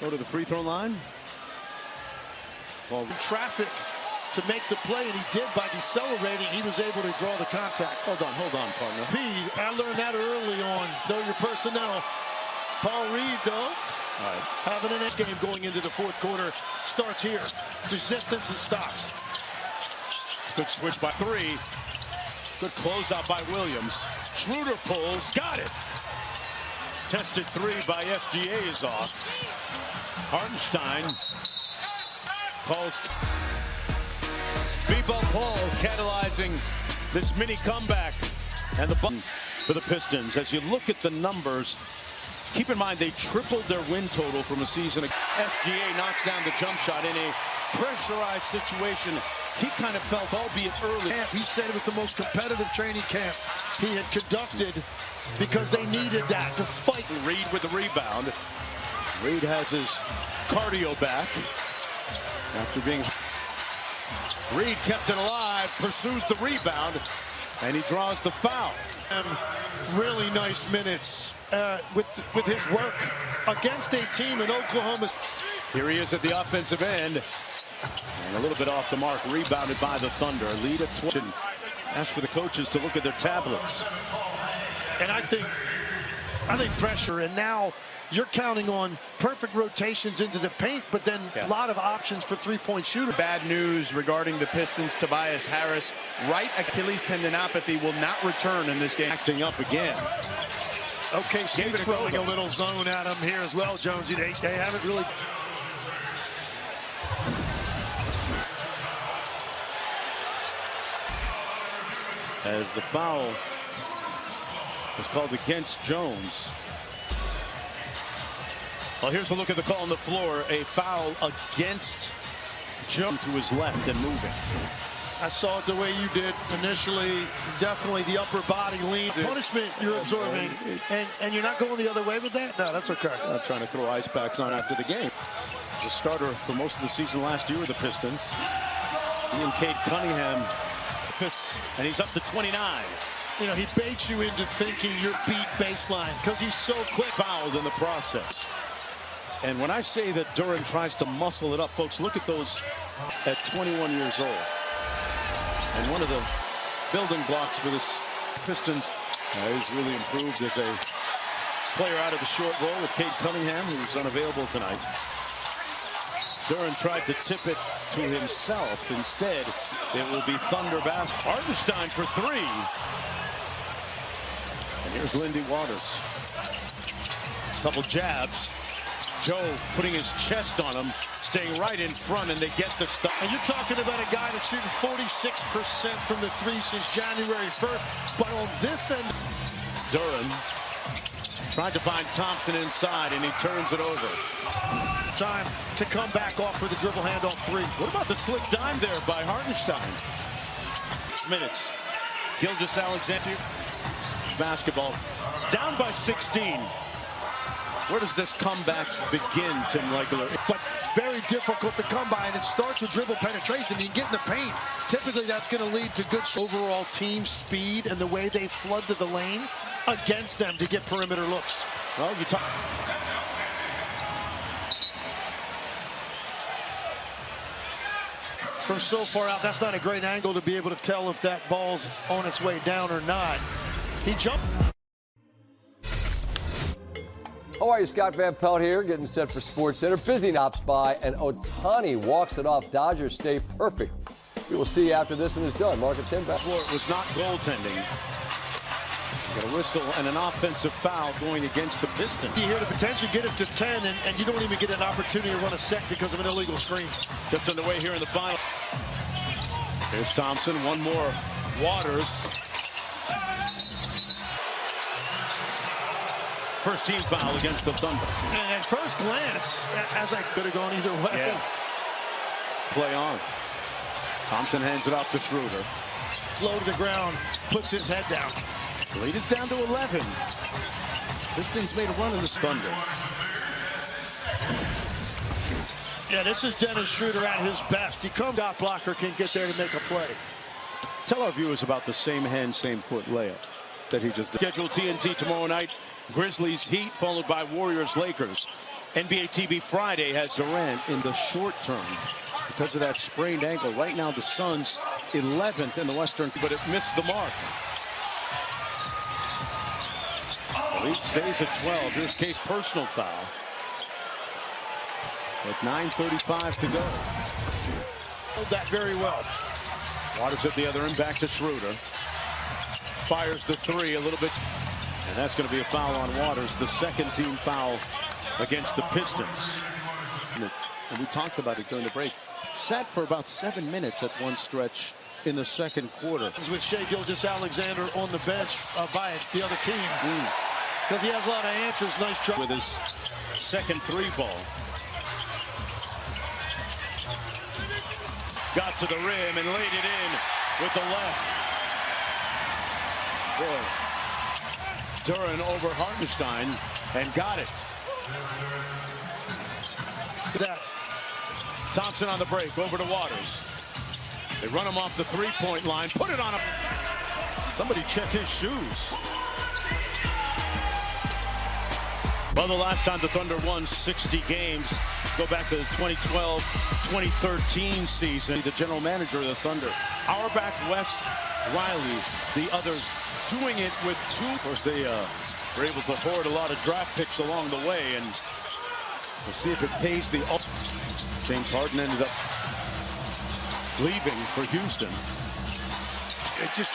Go to the free throw line. Well, traffic to make the play, and he did by decelerating. He was able to draw the contact. Hold on, partner. Pete, I learned that early on. Know your personnel. Paul Reed, though, having an game going into the fourth quarter. Starts here. Resistance and stops. Good switch by three. Good closeout by Williams. Schroeder pulls, got it. Tested three by SGA is off. Hartenstein calls. Bebo Paul catalyzing this mini comeback. And the button for the Pistons. As you look at the numbers, keep in mind they tripled their win total from a season ago. SGA knocks down the jump shot in a pressurized situation. He kind of felt, albeit early. He said it was the most competitive training camp he had conducted because they needed that to fight. Reed with the rebound. Reed has his cardio back after being. Reed kept it alive, pursues the rebound, and he draws the foul. And really nice minutes with his work against a team in Oklahoma. Here he is at the offensive end. And a little bit off the mark, rebounded by the Thunder. Lead at 20. Ask for the coaches to look at their tablets. And I think pressure, and now you're counting on perfect rotations into the paint, but then a lot of options for three-point shooters. Bad news regarding the Pistons. Tobias Harris, right Achilles tendinopathy, will not return in this game. Acting up again. Okay, Steve throwing a little zone at him here as well, Jonesy. They haven't really. As the foul was called against Jones. Well, here's a look at the call on the floor. A foul against Jones, to his left and moving. I saw it the way you did initially. Definitely the upper body lean. Punishment you're absorbing, and you're not going the other way with that? No, that's okay. Not trying to throw ice packs on after the game. The starter for most of the season last year with the Pistons. He and Cade Cunningham. And he's up to 29. You know, he baits you into thinking you're beat baseline because he's so quick. Fouled in the process. And when I say that Duran tries to muscle it up, folks, look at those at 21 years old. And one of the building blocks for this Pistons he's really improved as a player out of the short roll with Cade Cunningham, who's unavailable tonight. Duran tried to tip it to himself. Instead, it will be Thunder basket. Hartenstein for three. And here's Lindy Waters. Couple jabs. Joe putting his chest on him, staying right in front, and they get the stuff. And you're talking about a guy that's shooting 46% from the three since January 1st. But on this end, Duran tried to find Thompson inside, and he turns it over. Time to come back off with a dribble handoff three. What about the slick dime there by Hartenstein? 6 minutes. Gilgeous-Alexander. Basketball down by 16. Where does this comeback begin, Tim Legler? But it's very difficult to come by, and it starts with dribble penetration. You get in the paint. Typically, that's going to lead to good overall team speed and the way they flood to the lane against them to get perimeter looks. Well, you talk. From so far out, that's not a great angle to be able to tell if that ball's on its way down or not. He jumped. How are you? Scott Van Pelt here, getting set for SportsCenter. Busy knocks by, and Ohtani walks it off. Dodgers stay perfect. We will see after this one is done. Market 10 back. It was not goaltending. Got a whistle and an offensive foul going against the Pistons. You hear the potential get it to 10, and you don't even get an opportunity to run a set because of an illegal screen. Just underway here in the final. Here's Thompson, one more. Waters. First team foul against the Thunder. And at first glance, as I could have gone either way. Yeah. Play on. Thompson hands it off to Schroeder. Low to the ground, puts his head down. Lead is down to 11. Pistons made a run in the Thunder. Yeah, this is Dennis Schroeder at his best. He comes out, blocker can get there to make a play. Tell our viewers about the same hand, same foot layup that he just did. Scheduled TNT tomorrow night. Grizzlies Heat followed by Warriors Lakers. NBA TV Friday has Durant in the short term because of that sprained ankle. Right now, the Suns 11th in the Western, but it missed the mark. The lead stays at 12. In this case, personal foul. With 9:35 to go. Hold that very well. Waters at the other end, back to Schroeder. Fires the three a little bit. And that's going to be a foul on Waters, the second team foul against the Pistons. And we talked about it during the break. Sat for about 7 minutes at one stretch in the second quarter. With Shai Gilgeous-Alexander on the bench by the other team. Because he has a lot of answers. Nice try. With his second three ball. Got to the rim and laid it in with the left. Boy. Duran over Hartenstein and got it. That. Thompson on the break, over to Waters. They run him off the three-point line, put it on him. Somebody check his shoes. Well, the last time the Thunder won 60 games, go back to the 2012-2013 season. The general manager of the Thunder, Auerbach, West, Riley, the others doing it with two. Of course, they were able to hoard a lot of draft picks along the way, and we'll see if it pays the. James Harden ended up leaving for Houston. It just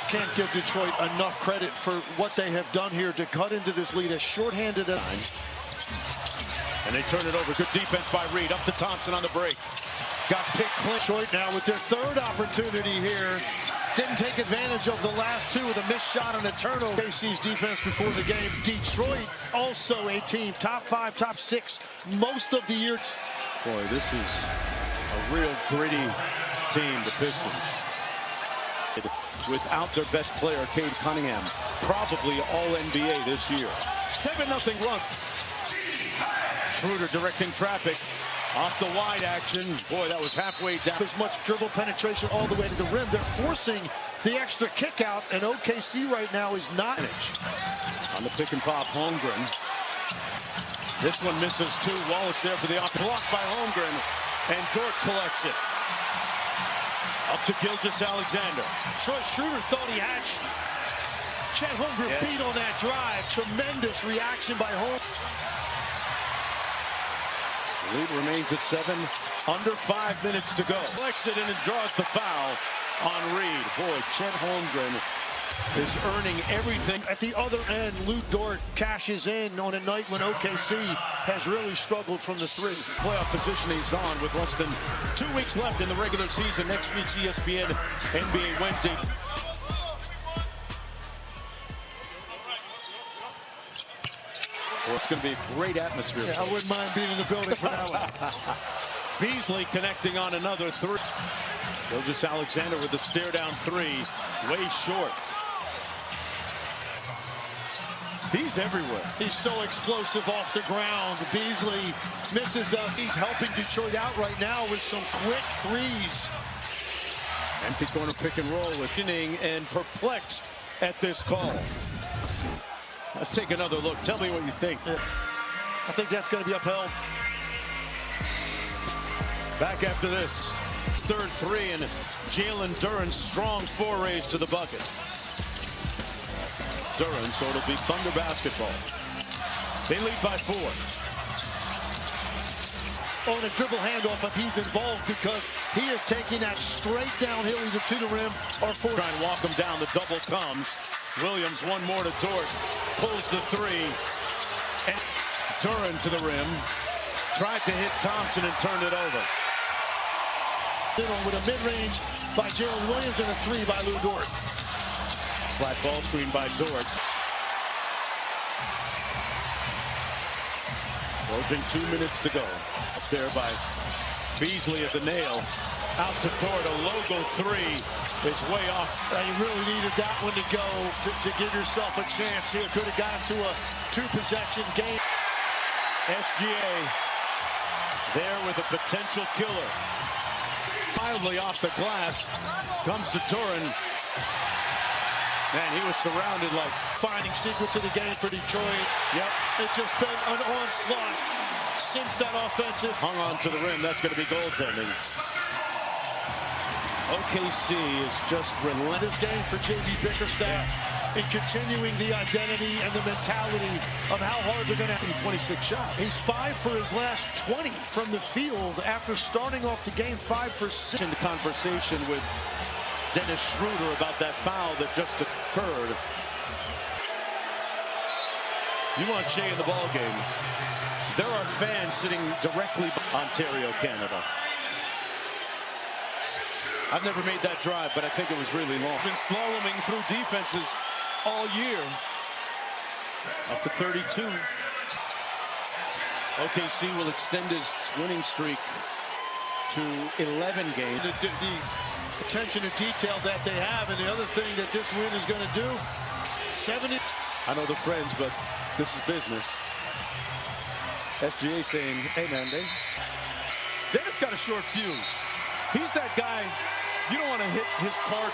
can't give Detroit enough credit for what they have done here to cut into this lead as shorthanded as. And they turn it over. Good defense by Reed. Up to Thompson on the break. Got picked clean. Detroit now with their third opportunity here. Didn't take advantage of the last two with a missed shot and a turnover. KC's defense before the game. Detroit also a team top 5, top 6 most of the year. Boy, this is a real gritty team, the Pistons. Without their best player, Cade Cunningham, probably all-NBA this year. 7-0 run. Schroeder directing traffic. Off the wide action. Boy, that was halfway down. As much dribble penetration all the way to the rim. They're forcing the extra kick out, and OKC right now is not. On the pick and pop, Holmgren. This one misses two. Wallace there for the off block by Holmgren, and Dort collects it. Up to Gilgeous-Alexander. Troy Schroeder thought he had Chet Holmgren beat on that drive. Tremendous reaction by Holmgren. Lead remains at 7. Under 5 minutes to go. Collects it and it draws the foul on Reed. Boy, Chet Holmgren is earning everything. At the other end, Lou Dort cashes in on a night when OKC has really struggled from the three. Playoff position he's on with less than 2 weeks left in the regular season. Next week's ESPN NBA Wednesday. Well, it's going to be a great atmosphere. Yeah, I wouldn't mind being in the building for that one. Beasley connecting on another three. Gilgeous-Alexander with the stare down three. Way short. He's everywhere. He's so explosive off the ground. Beasley misses up. He's helping Detroit out right now with some quick threes. Empty corner pick and roll with Inning and perplexed at this call. Let's take another look. Tell me what you think. I think that's going to be upheld. Back after this. Third three and Jalen Duran's strong forays to the bucket. Duran, so it'll be Thunder basketball. They lead by 4. On a dribble handoff, if he's involved, because he is taking that straight downhill either to the rim or for. Try and walk him down. The double comes. Williams, one more to Dort. Pulls the three. And Duran to the rim. Tried to hit Thompson and turned it over. With a mid-range by Jalen Williams and a three by Lou Dort. Flat ball screen by Dort. Approaching 2 minutes to go. Up there by Beasley at the nail. Out to Dort. A logo three is way off. You really needed that one to go to give yourself a chance here. Could have gotten to a 2-possession game. SGA there with a potential killer. Mildly off the glass. Comes to Duran. Man, he was surrounded like Finding sequence of the game for Detroit. Yep. It's just been an onslaught since that offensive. Hung on to the rim. That's going to be goaltending. OKC is just relentless. This game for J.B. Bickerstaff in continuing the identity and the mentality of how hard they're going to have. 26 shots. He's 5 for his last 20 from the field after starting off the game 5 for 6. In the conversation with Dennis Schroeder about that foul that just occurred. You want Shea in the ball game. There are fans sitting directly behind Ontario, Canada. I've never made that drive, but I think it was really long. Been slaloming through defenses all year. Up to 32. OKC will extend his winning streak to 11 games. The attention to detail that they have, and the other thing that this win is going to do, 70. I know they're friends, but this is business. SGA saying, hey man, Dennis got a short fuse. He's that guy, you don't want to hit his cards.